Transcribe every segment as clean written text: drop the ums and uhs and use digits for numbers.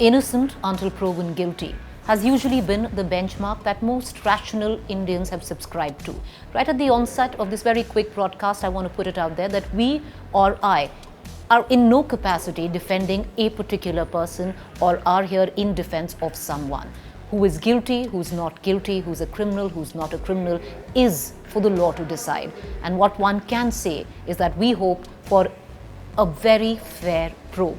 innocent until proven guilty has usually been the benchmark that most rational Indians have subscribed to. Right at the onset of this very quick broadcast, I want to put it out there that we or I are in no capacity defending a particular person or are here in defense of someone. Who is guilty, who's not guilty, who's a criminal, who's not a criminal, is for the law to decide. And what one can say is that we hope for a very fair probe.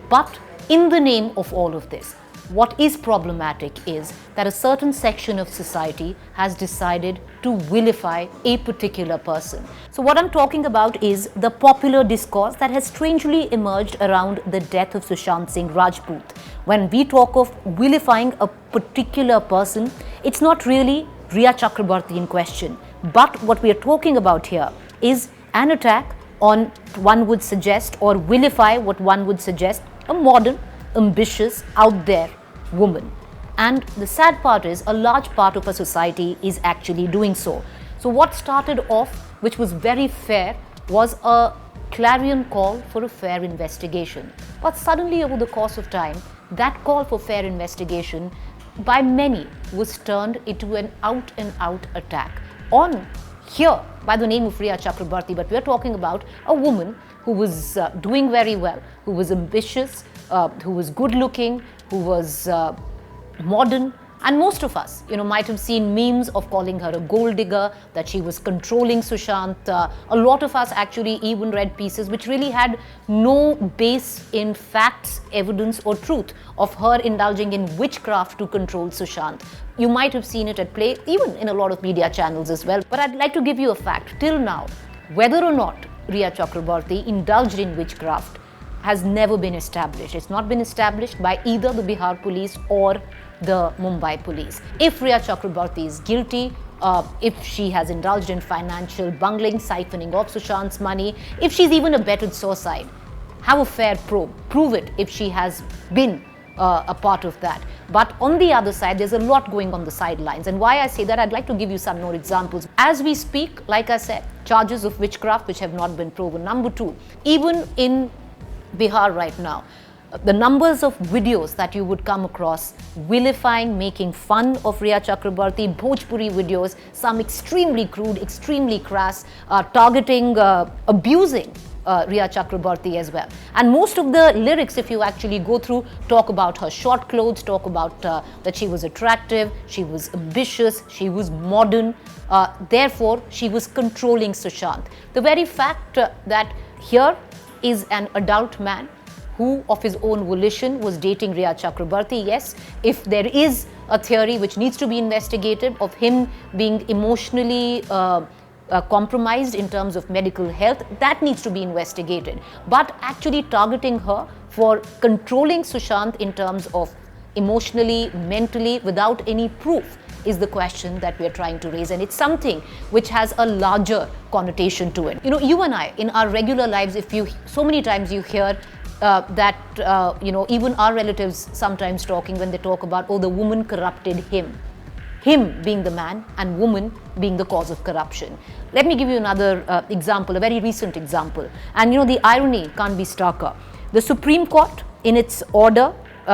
But in the name of all of this, what is problematic is that a certain section of society has decided to vilify a particular person. So what I'm talking about is the popular discourse that has strangely emerged around the death of Sushant Singh Rajput. When we talk of vilifying a particular person, it's not really Rhea Chakraborty in question. But what we are talking about here is an attack on, one would suggest, or vilify what one would suggest, a modern, ambitious, out there woman. And the sad part is a large part of our society is actually doing so. So what started off, which was very fair, was a clarion call for a fair investigation. But suddenly over the course of time, that call for fair investigation by many was turned into an out and out attack on here by the name of Rhea Chakraborty. But we are talking about a woman who was doing very well, who was ambitious, who was good looking, who was modern, and most of us, might have seen memes of calling her a gold digger, that she was controlling Sushant. A lot of us actually even read pieces which really had no base in facts, evidence, or truth of her indulging in witchcraft to control Sushant. You might have seen it at play even in a lot of media channels as well. But I'd like to give you a fact. Till now, whether or not Rhea Chakraborty indulged in witchcraft has never been established. It's not been established by either the Bihar police or the Mumbai police. If Rhea Chakraborty is guilty, if she has indulged in financial bungling, siphoning off Sushant's money, if she's even abetted suicide, have a fair probe. Prove it if she has been a part of that. But on the other side, there's a lot going on the sidelines. And why I say that, I'd like to give you some more examples. As we speak, like I said, charges of witchcraft which have not been proven. Number two, even in Bihar right now, the numbers of videos that you would come across vilifying, making fun of Rhea Chakraborty, Bhojpuri videos, some extremely crude, extremely crass, targeting, abusing Rhea Chakraborty as well. And most of the lyrics, if you actually go through, talk about her short clothes, talk about that she was attractive, she was ambitious, she was modern, therefore she was controlling Sushant. The very fact that here is an adult man who of his own volition was dating Rhea Chakraborty. Yes, if there is a theory which needs to be investigated of him being emotionally compromised in terms of medical health, that needs to be investigated. But actually targeting her for controlling Sushant in terms of emotionally, mentally, without any proof is the question that we are trying to raise. And it's something which has a larger connotation to it. You and I, in our regular lives, so many times you hear that, even our relatives sometimes talking when they talk about, oh, the woman corrupted him. Him being the man and woman being the cause of corruption. Let me give you another example, a very recent example. And the irony can't be starker. The Supreme Court, in its order,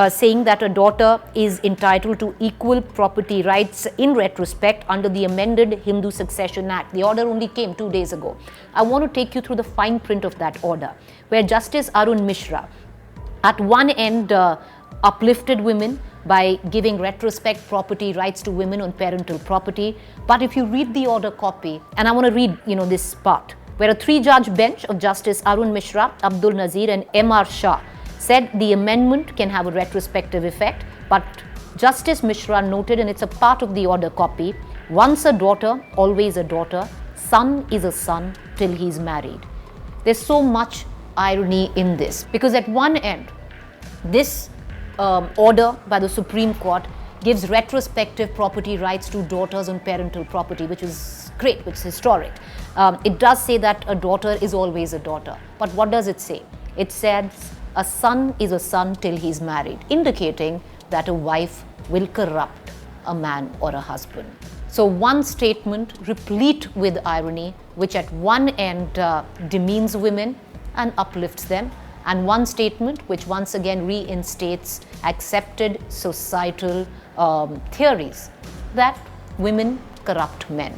saying that a daughter is entitled to equal property rights in retrospect under the amended Hindu Succession Act. The order only came 2 days ago. I want to take you through the fine print of that order, where Justice Arun Mishra, at one end, uplifted women by giving retrospect property rights to women on parental property. But if you read the order copy, and I want to read, this part, where a 3-judge bench of Justice Arun Mishra, Abdul Nazir and M.R. Shah said the amendment can have a retrospective effect, but Justice Mishra noted, and it's a part of the order copy, once a daughter, always a daughter, son is a son till he's married. There's so much irony in this, because at one end, this order by the Supreme Court gives retrospective property rights to daughters on parental property, which is great, which is historic. It does say that a daughter is always a daughter. But what does it say? It says a son is a son till he's married, indicating that a wife will corrupt a man or a husband. So one statement replete with irony, which at one end demeans women and uplifts them, and one statement which once again reinstates accepted societal theories that women corrupt men.